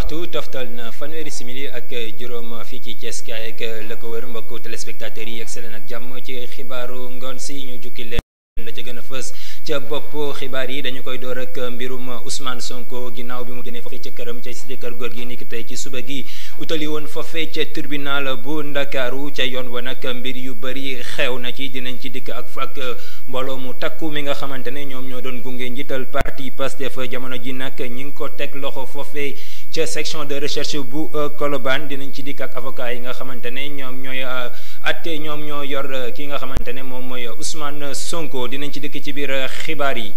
waxtu toftal na fanweeri simili ak juróom fii ci Thiès kaay ak la ko wër mbokku téléspectateurs yi ak seleen ak jàmm ci xibaaru ngoon si ñu jukki leen la ca gën a fës ca bopp xibaar yi dañu koy door ak mbirum Ousmane Sonko ginnaaw bi mu génnee foofee ca këram ca cité kër góor gi ni ki tey ci suba gi utali woon foofee ca tribunal bu Ndakaaru ca yoon wa nag mbir yu bëri xew na ci dinañ ci dikk ak mbooloo mu takku mi nga xamante ne ñoom ñoo doon gunge njiital parti Pastef jamono ji nag ñi ngi ko teg loxo foofee ca section de recherche bu Colobane dinañ ci dikk ak avocat yi nga xamante ne ñoom ñooy atte ñoom ñoo yor ki nga xamante ne moom mooy Ousmane Sonko dinañ ci dikk ci biir xibaar yi.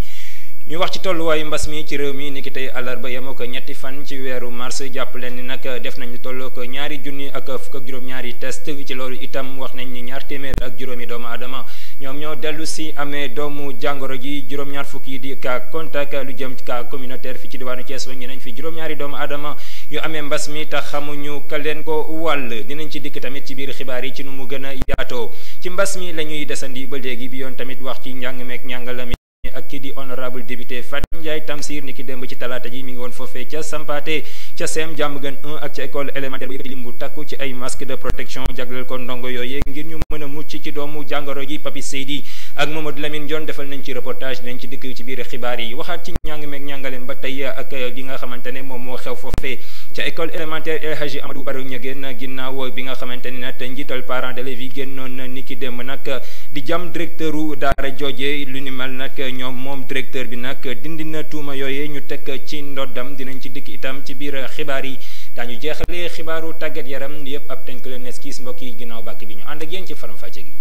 ñu wax ci tolluwaayu mbas mi ci réew mi ni ki tey àllarba yemoo ko ñetti fan ci weeru mars jàpp leen ni nag def nañ lu tolloo ko 2 junni ak fukk ak juróom-ñaari test ci loolu itam wax nañ ni 2 téeméer ak juróomi doomu aadama ñoom ñoo dellu si amee doomu jàngoro ji juróom-ñaar fukk yi di cas contact lu jëm ci cas communautaire fi ci diwaanu Thiès ba ñu nañ fi juróom-ñaari doomu aadama yu amee mbas mi tax xamuñu ka leen ko wàll dinañ ci dikk tamit ci biir xibaar yi ci nu mu gën a yaatoo ci mbas mi la ñuy desandi ba léegi bi yoon tamit wax ci njàng meek njàngala mi ak kii di honorable député Fatou Ndiaye Tamsir ni ki démb ci talaata ji mi ngi woon foofee ca Sampaate ca CEM Diamaguène 1 ak ca école élémentaire bu yëkkati lim bu takku ci ay masque de protection jagleel ko ndongo yooyee ngir ñu mën a mucc ci doomu jàngoro ji Papi Seydi ak Mamadou Lamine Dione defal nañ ci reportage nañ ci dikk ci biir xibaar yi waxaat ci njàng meeg njàngaleem ba tey ak li nga xamante ne moom moo xew foofee ca école élémentaire El Hadji Amadou Barrow Niaguène ginnaaw bi nga xamante ni nag njiital parents d'élèves yi génnoon ni ki démb nag di jam directeur u daara jooje lu ni mel nag ñoom moom directeur bi nag dindi na tuuma yooyee ñu teg ci ndoddam dinañ ci dikk itam ci biir xibaar yi daañu jeexalee xibaaru tàggat yaram yëpp ab tënk la nes kiis mbokk yi ginnaaw bàkk bi ñu ànd ak yéen ci faram-fàcce gi.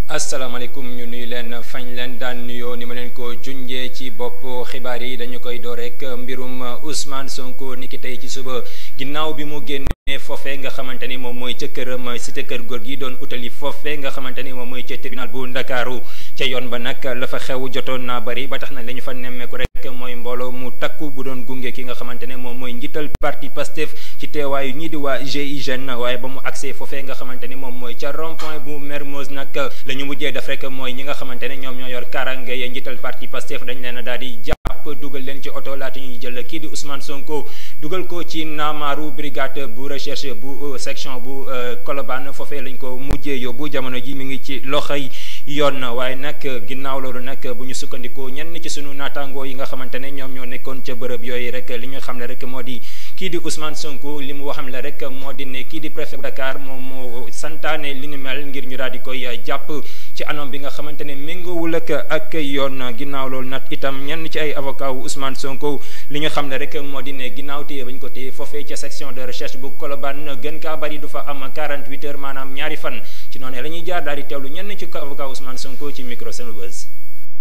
asalaamaaleykum ñu nuyu leen fañ leen daan nuyoo ni ma leen ko junjee ci bopp xibaar yi dañu koy door rek mbirum Ousmane Sonko niki tey ci suba ginnaaw bi mu génnee foofee nga xamante ni moom mooy ca këram cité kër góor gi doon utali foofee nga xamante ni moom mooy ca tribunal bu Ndakaaru ca yoon ba nag la fa xew jotoon naa bari ba tax na la ñu fa nemmeeku rek mooy mbooloo mu takku bu doon gunge ki nga xamante ne moom mooy njiital parti Pastef ci teewaayu ñii di waa GIGN waaye ba mu accès foofee nga xamante ni moom mooy ca rond point bu Mermoz nag la ñu mujjee def rek mooy ñi nga xamante ne ñoom ñoo yor kaaraange ya njiital parti Pastef dañ leen a daal di jàpp dugal leen ci oto laata ñuy jël kii di Ousmane Sonko dugal ko ci naamaaru brigade bu recherche bu section bu Colobane foofee lañ ko mujjee yóbbu jamono ji mi ngi ci loxoy yoon waaye nag ginnaaw loolu nag bu ñu sukkandikoo ñenn ci sunu naataangoo yi nga xamante ne ñoom ñoo nekkoon ca bërëb yooyu rek li ñu xam ne rek moo di kii di Ousmane Sonko li mu waxam la rek moo di ne kii di préfet Dakar moom moo santaane li ni mel ngir ñu daal di koy jàpp ci anam bi nga xamante ne méngoowul ak yoon ginnaaw loolu nag itam ñenn ci ay avocat wu Ousmane Sonko li ñu xam ne rek moo di ne ginnaaw téye bañ ko téye foofee ca section de recherche bu Colobane gën kaa bari du fa am 48 heures maanaam ñaari fan ci noonu la ñuy jaar daal di teewlu ñenn ci avocat Ousmane Sonko ci micro Senbuzz.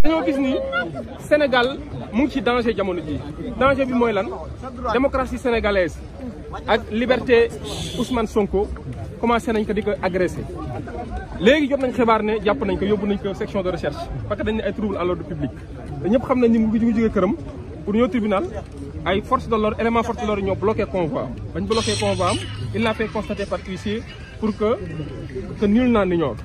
dañoo gis ni Sénégal mu ngi ci danger jamono ji danger bi mooy lan démocratie sénégalaise ak liberté Ousmane Sonko commencé nañ ko di ko agressé léegi jot nañ xibaar ne jàpp nañ ko yóbbu nañ ko section de recherche parce que dañ ne ay trouble à l'ordre public te ñëpp xam nañ ni mu ngi jógee këram pour ñëw tribunal ay force de l'ordre élément force de l'ordre ñoo bloqué convoi am bañ bloqué convoi am il l'a fait constater par huissier pour que nul n'en ignore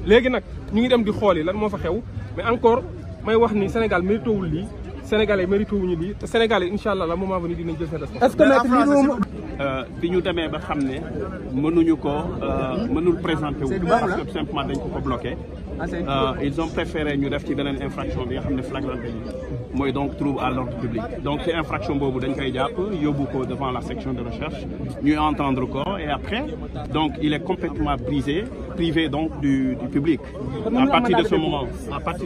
léegi nag ñu ngi dem di xool yi lan moo fa xew mais encore may wax ni Sénégal mérité wul lii Sénégalais mérité wuñu lii te Sénégalais incha allah la moment venu dinañ jël seen responsabilité. bi ñu demee ba xam ne mënuñu ko mënul présenter wu parce que tout simplement dañ ko bloqué ils ont préféré ñu def ci beneen infraction bi nga xam ne flagrant délit mooy donc trouble à l'ordre public donc ci infraction boobu dañ koy jàpp yóbbu ko devant la section de recherche ñuy entendre ko et après donc il est complètement privé donc du public à partir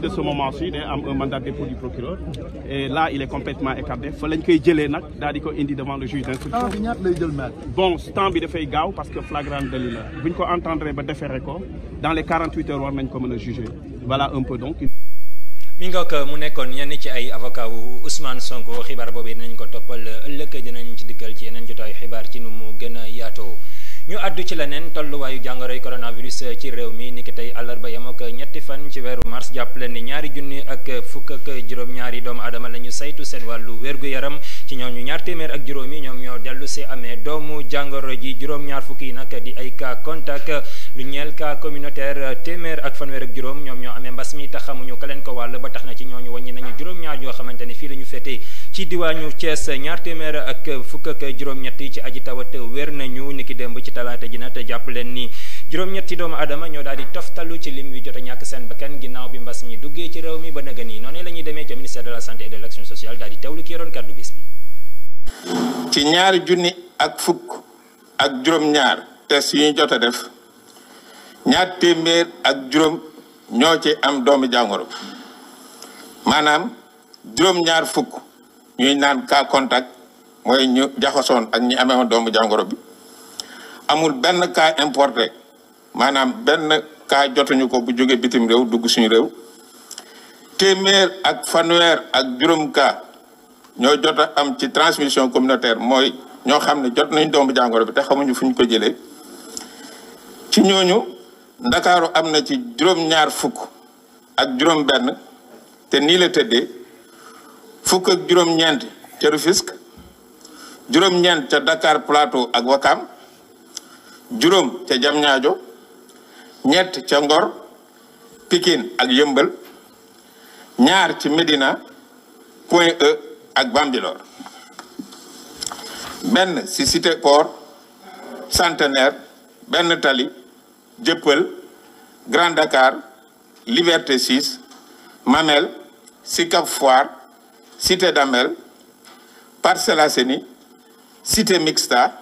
de ce moment-ci day am un mandat de dépôt du procureur et là il est complètement écarté fa lañ koy jëlee nag daal di ko indi devant le juge d'instruction bon temps bi dafay gaaw parce que flagrant délit la bu ñu ko entendre ba déféré ko dans les 48 heures war nañ ko mën a juger voilà un peu donc. mi nga ko mu nekkoon ñenn ci ay avocat wu Ousmane Sonko xibaar boobu dinañ ko toppal ëllëg dinañ ci dikkal ci yeneen jotaayu xibaar ci nu mu gën a yaatoo. ñu àddu ci leneen tolluwaayu jàngoroy coronavirus ci réew mi ni ki tey àllarba yam ak ñetti fan ci weeru mars jàpp leen ni 2 junni ak fukk ak juróom-ñaari doomu aadama la ñu saytu seen wàllu wér-gu-yaram ci ñooñu ñaar téeméer ak juróom yi ñoom ñoo dellu si amee doomu jàngoro ji juróom-ñaar fukki yi nag di ay cas contact lu ñeel cas communautaire téeméer ak fanweer ak juróom ñoom ñoo amee mbas mi tax xamuñu ka leen ko wàll ba tax na ci ñooñu wàññi nañu juróom-ñaar yoo xamante ne fii la ñu féetee ci diwaanu Thiès ñaar téeméer ak fukk ak juróom-ñett yi ci aji tawat wér nañu niki démb ci talaata ji nag jàpp leen ni juróom-ñetti doomu aadama ñoo daal di toftalu ci lim wi jot a ñàkk seen bakkan ginnaaw bi mbas mi duggee ci réew mi ba naga nii noonu la ñuy demee ca ministère de la santé et de l'action sociale daal di teewlu ki yoroon kàddu bis bi. ci ñaari junni ak fukk ak juróom-ñaar test yi ñu jot a def ñaar téeméer ak juróom ñoo ci am doomu jàngoro maanaam juróom-ñaar fukk ñuy naan cas contact mooy ñu jaxasoon ak ñi amee woon doomu jàngoro bi amul benn cas importé maanaam benn cas jotuñu ko bu jógee bitim réew dugg suñu réew téeméer ak fanweer ak juróom cas ñoo jot a am ci transmission communautaire mooy ñoo xam ne jot nañ doomu jàngoro bi te xamuñu fu ñu ko jëlee ci ñooñu ndakaaru am na ci juróom-ñaar fukk ak juróom-benn te nii la tëddee fukk ak juróom-ñeent ca Rufisque juróom-ñeent ca Dakar Plateau ak Wakam juróom ca Diamniadio ñett ca Ngor Pikine ak Yëmbal ñaar ci Médina Point E ak Bambilor benn ci Cité Port Centenaire benn Tali Jëppal Grand Dakar Liberté 6 Mamel Sicap Foire Cité Damel Parcelles Assainies Cité Mixta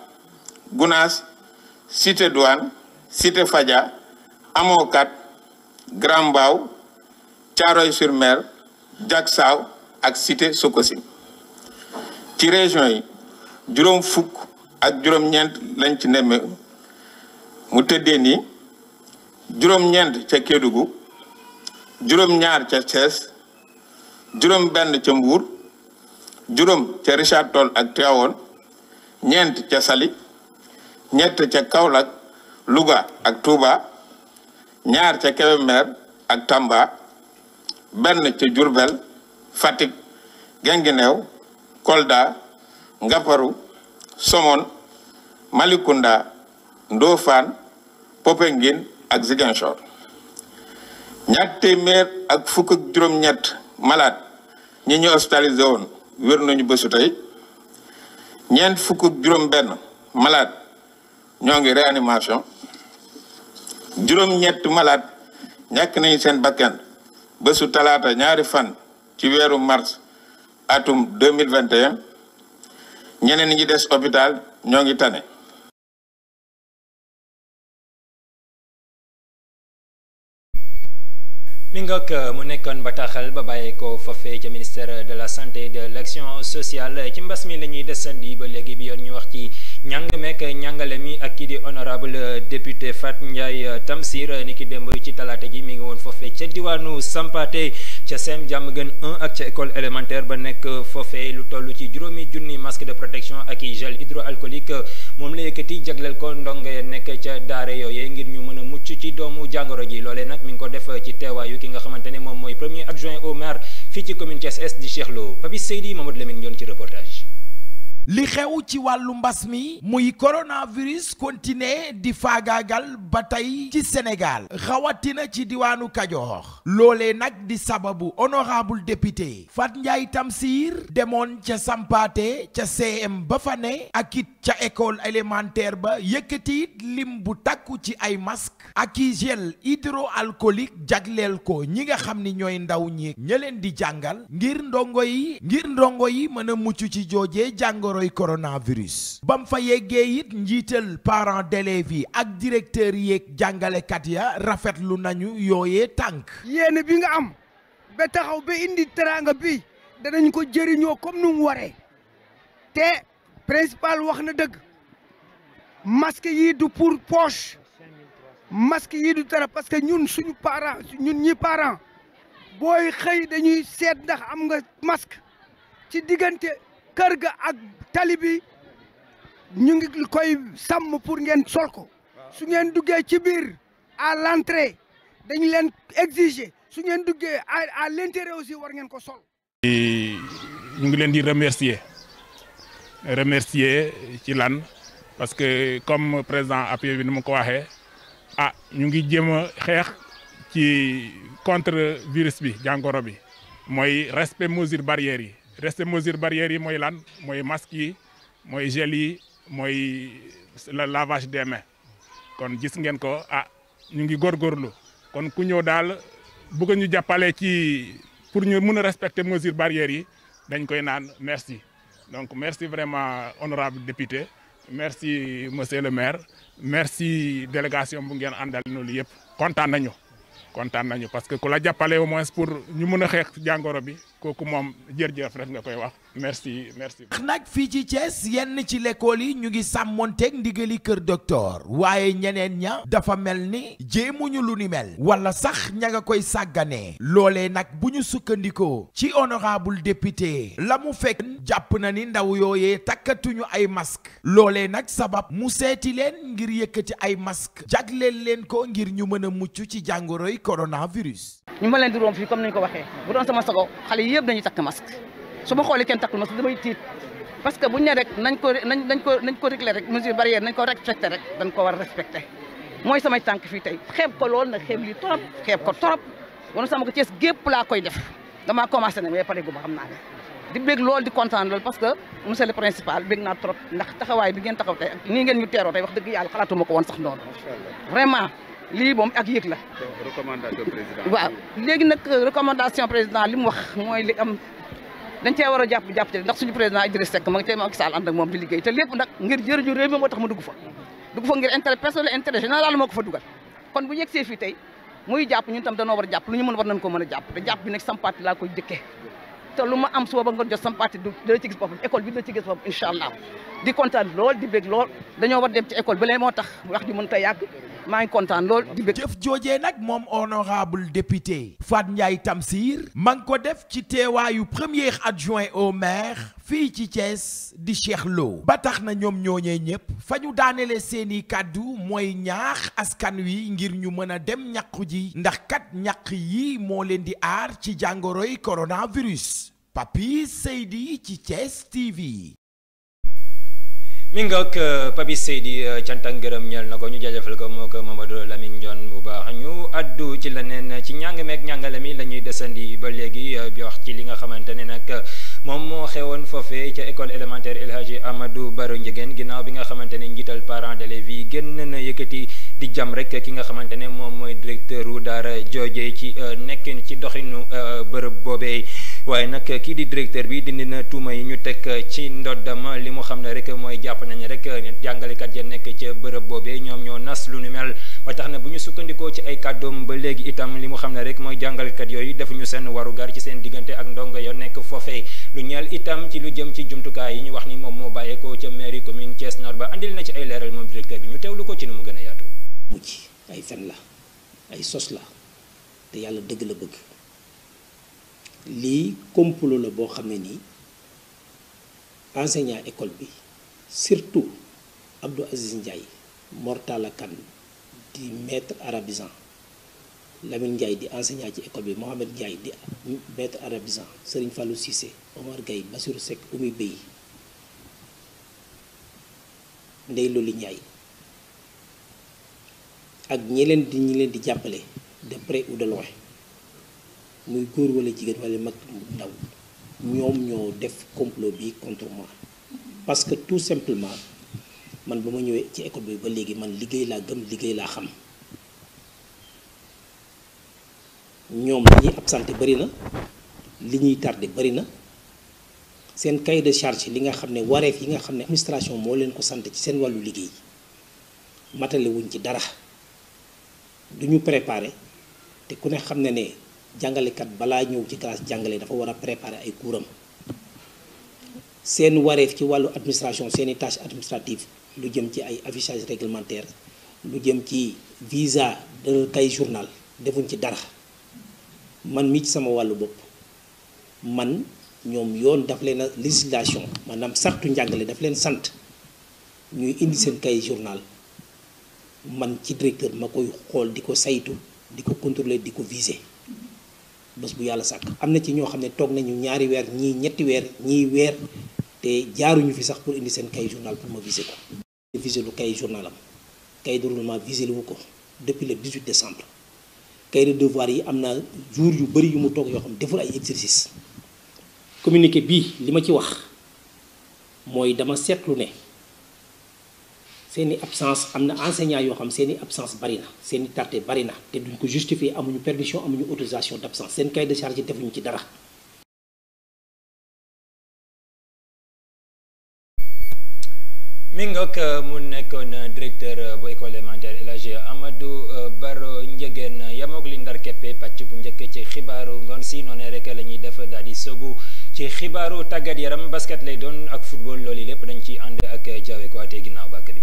Gounass Cité Douane Cité Fadia Hamo 4 Grand Mbao Thiaroye-sur-Mer Diacksao ak Cité Sococim ci région yi juróom fukk ak juróom-ñeent lañ ci nemme mu tëddee nii juróom-ñeent ca Kédougou juróom-ñaar ca Thiès juróom-benn ca Mbour juróom ca Richard Toll ak Tivaouane ñeent ca Saly ñett ca Kaolack Louga ak Touba ñaar ca Kébémer ak Tamba benn ca Diourbel Fatick Guinguinéo Kolda Ngaparou Somone Malicounda Ndofane Popenguine ak Ziguinchor ñaar téeméer ak fukk ak juróom-ñett malade ñi ñu hospitalisé woon wér nañu bésu tey ñeent fukk ak juróom-benn malade ñoo ngi réanimation juróom-ñett malade ñàkk nañu seen bakkan bésu talaata ñaari fan ci weeru mars atum 2021 ñeneen ñi des hôpital ñoo ngi tane. mi ngoog mu nekkoon bataaxal ba bàyyee ko foofee ca ministère de la santé et de l'action sociale ci mbas mi la ñuy desandi ba léegi bi yoon ñu wax ci ñàng meek ñàngale mi ak kii di honorable député Fat Ndiaye Tamsir ni ki démb ci talaata ji mi ngi woon foofee ca diwaanu Sampaate ca CEM Diamaguène 1 ak ca école élémentaire ba nekk foofee lu toll ci juróomi junni masque de protection ak i gel hydroalcoolique moom la yëkkati jagleel ko ndongo ya nekk ca daare yooyee ngir ñu mën a mucc ci doomu jàngoro ji loolee nag mi ngi ko def ci teewaayu ki nga xamante ne moom mooy premier adjoint au maire fii ci commune Thiès Est di Cheikh Lo Papi Seydi Mamadou Lamine Ndione ci reportage. li xew ci wàllu mbas mi muy coronavirus continué di faagaagal ba tey ci Sénégal rawatina ci diwaanu Kajoor loolee nag di sababu honorable député Fat Ndiaye Tamsir demoon ca Sampaate ca CM ba fa ne ak it ca école élémentaire ba yëkkati lim bu takku ci ay masque ak i gel hydroalcoolique jagleel ko ñi nga xam ni ñooy ndaw ñi ña leen di jàngal ngir ndongo yi mën a mucc ci joojee jàngoro coronavirus bam fa yeggee it njiital parents d'élèves yi ak directeur yeeg jàngalekat ya rafetlu nañu yooyee tànk yéene bi nga am ba taxaw ba indi teraanga bi danañ ko jëriñoo comme nu mu waree te principal wax na dëgg masque yi du pour poche masque yi du dara parce que ñun suñu parents ñun ñi parents booy xëy dañuy seet ndax am nga masque ci diggante kër ga ak tali bi ñu ngi koy sàmm pour ngeen sol ko su ngeen duggee ci biir à l'entrée dañu leen exiger su ngeen duggee à l'intérieur aussi war ngeen ko sol. ñu ngi leen di remercier remercier ci lan parce que comme président appui bi ni mu ko waxee ñu ngi jéem a xeex ci contre virus bi jàngoro bi mooy respect mesures barrières yi respect mesures barrières yi mooy lan mooy masque yi mooy gel yi mooy le lavage des mains kon gis ngeen ko ñu ngi góorgóorlu kon ku ñëw daal bëgg ñu jàppale ci pour ñu mën a respecter mesures barrières yi dañ koy naan merci donc merci vraiment honorable député merci monsieur le maire merci délégation bu ngeen àndal noonu yëpp kontaan nañu parce que ku la jàppale au moins pour ñu mën a xeex jàngoro bi kooku moom jërëjëf rek nga koy wax merci. nag fii ci Thiès yenn ci l'école yi ñu ngi sàmmonteeg ndigali kër docteur waaye ñeneen ña dafa mel ni jéemuñu lu ni mel wala sax ña nga koy sàgganee loolee nag bu ñu sukkandikoo ci honorable député la mu fekk jàpp na ni ndaw yooyee takkatuñu ay masque loolee nag sabab mu seeti leen ngir yëkkati ay masque jagleel leen ko ngir ñu mën a mucc ci jàngoroy coronavirus. ñu ma leen di romb fii comme ni ñu ko waxee bu doon sama sago xale yi yëpp dañuy takk masque su ma xoolee kenn takkul masque damay tiit parce que bu ñu ne rek nañ ko réglé rek mesure barrière nañ ko respecté rek dañ ko war a respecté mooy samay tànk fii tey xeeb ko lool nag xeeb lii trop xeeb ko trop wala sama ko Thiès gépp laa koy def damaa commencé ne mais pare gu ma xam naa ne di bég lool di kontaan lool parce que monsieur le principal bég naa trop ndax taxawaay bi ngeen taxaw tey ak nii ngeen ñu teeroo tey wax dëgg yàlla xalaatuma ko woon sax noonu vraiment lii moom ak yëg la. recommandation président. waaw léegi nag recommandation président li mu wax mooy li am dañ cee war a jàpp ci ndax suñu président Idriss Seck ma ngi tey Macky Sall ànd ak moom di liggéey te lépp nag ngir jëriñu réew mi moo tax ma dugg fa ngir intérêt personnel intérêt général moo ko fa dugal kon bu yegsee fii tey muy jàpp ñun tam danoo war a jàpp lu ñu mën war nañ ko mën a jàpp te jàpp bi nag sama parti laa koy jëkkee te lu ma am suba ba nga jot sama parti dana ci gis boppam école bi dana ci gis boppam incha allah di kontaan lool di bég lool dañoo war dem ci école ba lee moo tax wax ji mën ta yàgg maa ngi kontaan lool di bég. jëf joojee nag moom honorable député Fat Ndiaye Tamsir ma ngi ko def ci teewaayu premier adjoint au maire fii ci Thiès di Cheikh Lo ba tax na ñoom ñooñee ñëpp fa ñu daanele seeni kàddu mooy ñaax askan wi ngir ñu mën a dem ñàqu ji ndax kat ñàq yi moo leen di aar ci jàngoroy coronavirus Papi Seydi ci Thiès TV. mi ngoog Papi Seydi cant ak ngërëm ñeel na ko ñu jaajëfal ko moo ko Mamadou Lamine Dione bu baax ñu addu ci leneen ci njàng meeg njàngale mi la ñuy desandi ba léegi bi wax ci li nga xamante ne nag moom moo xewoon foofee ca école élémentaire El Hadji Amadou Baro Ndiéguène ginnaaw bi nga xamante ne njiital parents d'élèves yi génn na yëkkati di jam rek ki nga xamante ne moom mooy directeur wu daara joojee ci nekkin ci doxinu bërëb boobee waaye nag kii di directeur bi dindi na tuuma yi ñu teg ci ndoddam li mu xam ne rek mooy jàpp nañu rek jàngalekat ya nekk ca bërëb boobee ñoom ñoo nas lu nu mel ba tax na bu ñu sukkandikoo ci ay kàddoom ba léegi itam li mu xam ne rek mooy jàngalekat yooyu defuñu seen warugar ci seen diggante ak ndongo yo nekk foofee lu ñeel itam ci lu jëm ci jumtukaay yi ñu wax ni moom moo bàyyeekoo ca mairie commune Thiès Nord ba andil na ci ay leeral moom directeur bi ñu teewlu ko ci nu mu gën a yaatu. mucc ay fen la ay sos la te yàlla dëgg la bëgg lii complot la boo xam ne nii enseignant école bi surtout Abdou Aziz Ndiaye Mortala Kane di maître arabisant Lamine Ndiaye di enseignant ci école bi Mohamed Ndiaye di maître arabisant Serigne Fallou Cissé Omar Gueye Bassirou Seck Oumy Bey Ndey Loli Ndiaye ak ñi leen di jàppale de près ou de loin muy góor wala jigéen wala mag ndaw ñoom ñoo def complot bi contre moi parce que tout simplement man ba ma ñëwee ci école bi ba léegi man liggéey laa gëm liggéey laa xam ñoom li ñuy absenté bari na li ñuy tardé bari na seen cahier de charge li nga xam ne wareef yi nga xam ne administration moo leen ko sant ci seen wàllu liggéey matale wuñ ci dara duñu préparé te ku ne xam ne ne jàngalekat balaa ñëw ci classe jàngale dafa war a préparer ay coursam seen wareef ci wàllu administration seeni tâches administratives lu jëm ci ay affichage réglementaire lu jëm ci visa de kay journal defuñ ci dara man mii ci sama wàllu bopp man ñoom yoon daf leen a législation maanaam sartu njàngale daf leen sant ñuy indi seen kay journal man ci directeur ma koy xool di ko saytu di ko contrôler di ko viser bés bu yàlla sàkk am na ci ñoo xam ne toog nañu ñaari weer ñii ñetti weer ñii weer te jaaruñu fi sax pour indi seen cahier journal pour ma viser ko. viser lu cahier journal am cahier de roulement visé wu ko depuis le 18 décembre cahier de devoir yi am na jour yu bëri yu mu toog yoo xam deful ay exercice communiqué bii li ma ci wax mooy dama seetlu ne seeni absence am na enseignant yoo xam seeni absence bari na seeni tardé bari na te duñ ko justifier amuñu permission amuñu autorisation d'absence seen cahier de charge defuñu ci dara. mi ngoog mu nekkoon directeur bu école élémentaire El Hadji Amadou Baro Ndiéguène yamook li ndar keppe pàcc bu njëkk ci xibaaru ngoon si noonu rek la ñuy def daal di sóobu ci xibaaru tàggat yaram basket lay doon ak football loolu lépp dañ ciy ànd ak Diawe Kouaté ginnaaw bàkk bi.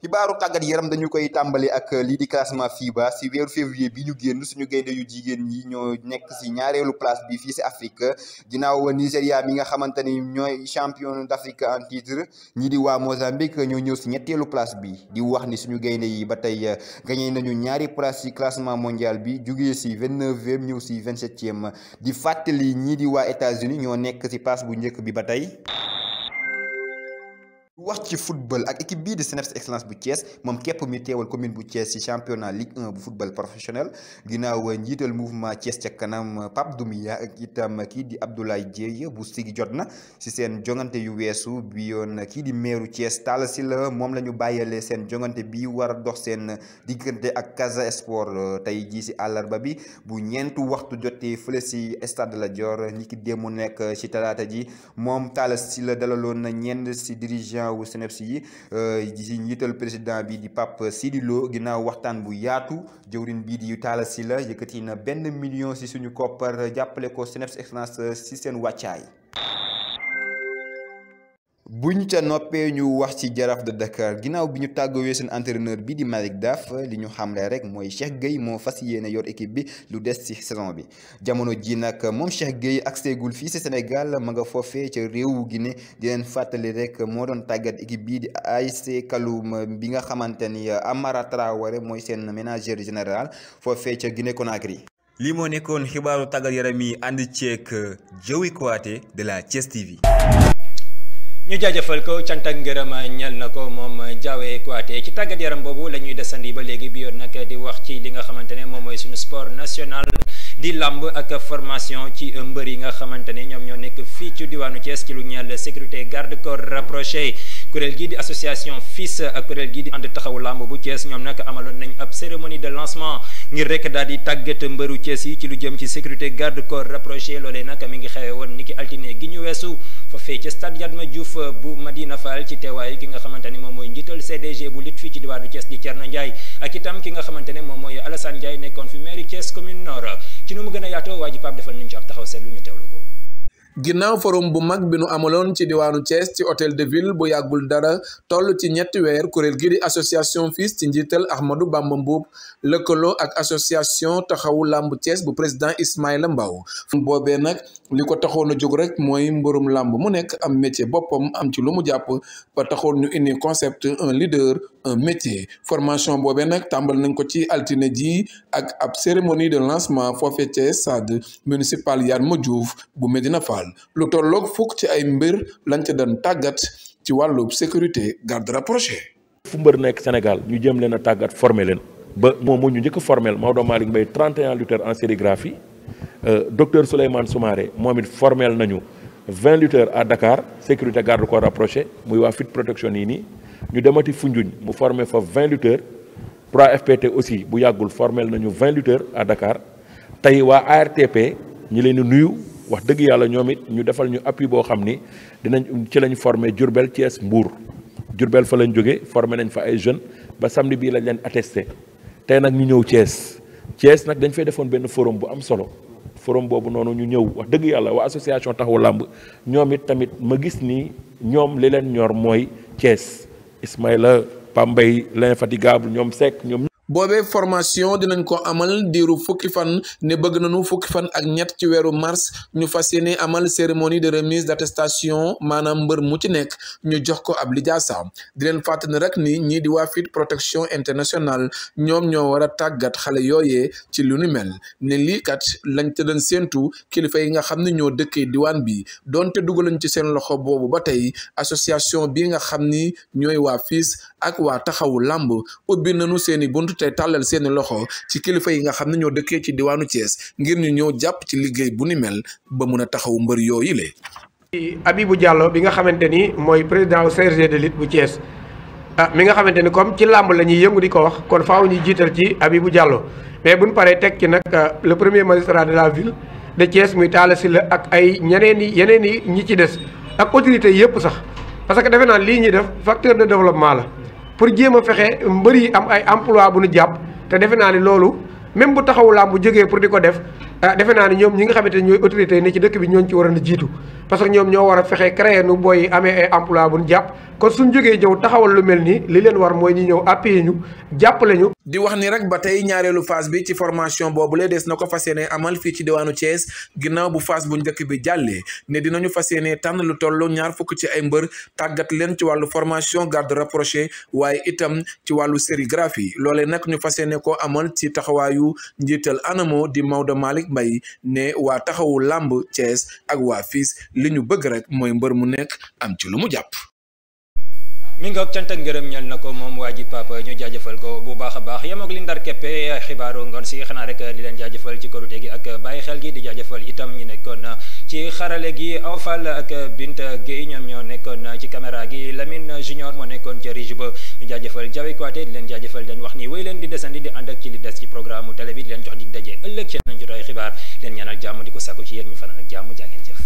xibaaru tàggat yaram dañu koy tàmbali ak lii di classement FIBA si weeru février bi ñu génn suñu gaynde yu jigéen ñi ñoo nekk si ñaareelu place bi fii si Afrique ginnaaw Nigéria mi nga xamante ni ñooy champion d'Afrique en titre ñi di waa Mozambique ñoo ñëw si ñetteelu place bi di wax ni suñu gaynde yi ba tey gagné nañu ñaari place si classement mondial bi jugee si 29e ñëw si 27e di fàttali ñii di waa États-Unis ñoo nekk si place bu njëkk bi ba tey. wax ci football ak équipe bii di CNEPS Excellence bu Thiès moom képp mi teewal commune bu Thiès ci championnat Ligue 1 bu football professionnel ginnaaw njiital mouvement Thiès ca kanam Pape Doumbia ak itam kii di Abdoulaye Dieye bu sigi jot na ci seen jongante yu weesu bi yoon kii di meeru Thiès Talla Sylla moom la ñu bàyyalee seen jongante bi war a dox seen diggante ak Casa Sport tey jii ci àllarba bi bu ñeentu waxtu jotee fële ci stade Lat Dior ñi ki démb nekk ci talaata ji moom Talla Sylla dalaloon na ñenn ci dirigeant wu CNEPS yi ci njiital président bi di Pape Sidi Lo ginnaaw waxtaan bu yaatu jëwrin bii di Talla Sylla yëkkati na 1 million ci suñu koppar jàppale ko CNEPS Excellence ci seen wàccaay. buñ ca noppee ñu wax ci Jaraaf de Dakar ginnaaw bi ñu tàggawee seen entraîneur bi di Malick Daf li ñu xamle rek mooy Cheikh Gueye moo fas yéene yor équipe bi lu des ci saison bi jamono ji nag moom Cheikh Gueye ak seegul fii ci Sénégal ma nga foofee ca réewu Guinée di leen fàttali rek moo doon tàggat équipe bii di ASC Kaloum bi nga xamante ni Amara Traoré mooy seen ménageur général foofee ca Guinée Conakry. lii moo nekkoon xibaaru tàggat yaram yi ànd ceeg Diawe Kouaté de la Thiès TV. ñu jaajëfal ko cant ak ngërëm ñel na ko moom Diawe Kouaté ci tàggat yaram boobu la ñuy desandi ba léegi bi yoon nag di wax ci li nga xamante ne moom mooy suñu sport national di lamb ak formation ci mbër yi nga xamante ne ñoom ñoo nekk fii ci diwaanu Thiès ci lu ñeel sécurité garde corps rapproché kuréel gii di association FILS ak kuréel gii di ànd taxawu lamb bu Thiès ñoom nag amaloon nañ ab cérémonie de lancement ngir rek daal di tàggat mbëru Thiès yi ci lu jëm ci sécurité garde corps rapproché loolee nag mi ngi xewe woon niki altine gi ñu weesu fa fee ci stade Yatma Diouf bu Madina Fall ci teewaay ki nga xamante ne moom mooy njiital CDG bu lit fii ci diwaanu Thiès di Thierno Ndiaye ak itam ki nga xamante ne moom mooy Alassane Ndiaye nekkoon fi mairie Thiès commune Nord ci nu mu gën a yaatoo waa ji Pape defal nañu ci ab taxaw seetlu ñu teewlu ko. ginnaaw forum bu mag bi nu amaloon ci diwaanu Thiès ci hôtel de ville bu yàggul dara toll ci ñetti weer kuréel gi di association FILS ci njiital Ahmadou Bamba Mbuub lëkkaloo ak association taxawu làmb Thiès bu président Ismaïla Mbaw boobee nag li ko taxoon a jóg rek mooy mbërum làmb mu nekk am métier boppam am ci lu mu jàpp ba taxoon ñu indi concept un leader un métier formation boobee nag tàmbal nañ ko ci altine ji ak ab cérémonie de lancement foofee ca stade municipal Yatma Diouf bu Medina Fall lu tolloog fukk ci ay mbir lañ ca doon tàggat ci wàllu sécurité garde rapproché. fu mbër nekk Sénégal ñu jëm leen a tàggat former leen ba moom moo ñu njëkk a formel Maodo Malick Mbaye 31 lutteurs en sérigraphie docteur Souleymane Soumaré moom it formel nañu 20 lutteurs à Dakar sécurité garde corps rapproché muy waa fit protection yi nii ñu demati Foundiougne mu formé fa 20 lutteurs 3FPT aussi bu yàggul formel nañu 20 lutteurs à Dakar tey waa ARTP ñi leen di nuyu wax dëgg yàlla ñoom it ñu defal ñu appui boo xam ni dinañ ci lañ formé Diourbel Thiès Mbour Diourbel fa lañ jógee formé nañ fa ay jeunes ba samedi bii lañ leen attesté tey nag ñu ñëw Thiès nag dañ fay defoon benn forum bu am solo forum boobu noonu ñu ñëw wax dëgg yàlla waa association taxawu làmb ñoom it tamit ma gis ni ñoom li leen ñor mooy Thiès Ismaïla Pambay l'infatigable ñoom Seck ñoom. boobee formation dinañ ko amal diiru fukki fan ne bëgg nañu fukki fan ak ñett ci weeru mars ñu fas yéene amal cérémonie de remise d'attestation maanaam mbër mu ci nekk ñu jox ko ab lijaasa di leen fàttali rek ni ñii di waa FIT protection internationale ñoom ñoo war a tàggat xale yooyee ci lu ni mel ne lii kat lañ te doon séentu kilifa yi nga xam ne ñoo dëkkee diwaan bi donte dugalañ ci seen loxo boobu ba tey association bi nga xam ni ñooy waa FIS ak waa taxawu làmb ubbi nañu seeni buntu te tàllal seeni loxo ci kilifa yi nga xam ne ñoo dëkkee ci diwaanu Thiès ngir ñu ñëw jàpp ci liggéey bu ni mel ba mun a taxawu mbër yooyu le Abibou Diallo bi nga xamante ni mooy président au CRG de lutte bu Thiès mi nga xamante ni comme ci làmb la ñuy yëngu di ko wax kon faaw ñu jiital ci Abibou Diallo mais buñ paree teg ci nag le premier magistrat de la ville de Thiès muy Talla Sylla ak ay yeneen i ñi ci des ak autorités yëpp sax parce que defe naa lii ñuy def facteur de développement la pour jéem a fexe mbër yi am ay emploi bu ñu jàpp te defe naa ni loolu même bu taxawu làmb bu jógee pour di ko def defe naa ni ñoom ñi nga xamante ne ñooy autorités yi ne ci dëkk bi ñooñu ci waroon a jiitu parce que ñoom ñoo war a fexe créer nu booy amee ay emploi bu ñu jàpp kon suñ jógee ñëw taxawal lu mel nii li leen war mooy ñu ñëw appuyer ñu jàppale ñu. di wax ni rek ba tey ñaareelu phase bi ci formation boobu la des na ko fas yéene amal fii ci diwaanu Thiès ginnaaw bu phase bu njëkk bi jàllee ne dinañu fas yéene tànn lu toll ñaar fukk ci ay mbër tàggat leen ci wàllu formation garde rapproché waaye itam ci wàllu sérigraphie loolee nag ñu fas yéene koo amal ci taxawaayu njiital ANAMO di Maodo Malick Mbaye ne waa taxawu làmb Thiès ak waa FIS li ñu bëgg rek mooy mbër mu nekk am ci lu mu jàpp. mi ngoog cant ak ngërëm ñal na ko moom waa ji Papa ñu jaajëfal ko bu baax a baax yem ak li ndar keppe xibaaru ngoon si xanaa rek di leen jaajëfal ci korite gi ak bàyyi xel gi di jaajëfal itam ñu nekkoon ci xarale gi Aw Fall ak Binta Gueye ñoom ñoo nekkoon ci caméra gi Lamine Junior moo nekkoon ca régie ba ñu jaajëfal Jawe Kouaté di leen jaajëfal leen wax ni wéy leen di desandi di ànd ak ci li des ci programme télé bi di leen jox dig daje ëllëg ci nañ jotaay xibaar leen ñaanal jàmm di ko sàkku ci yéen ñu fanaan ak jàmm jaa ngeen jëf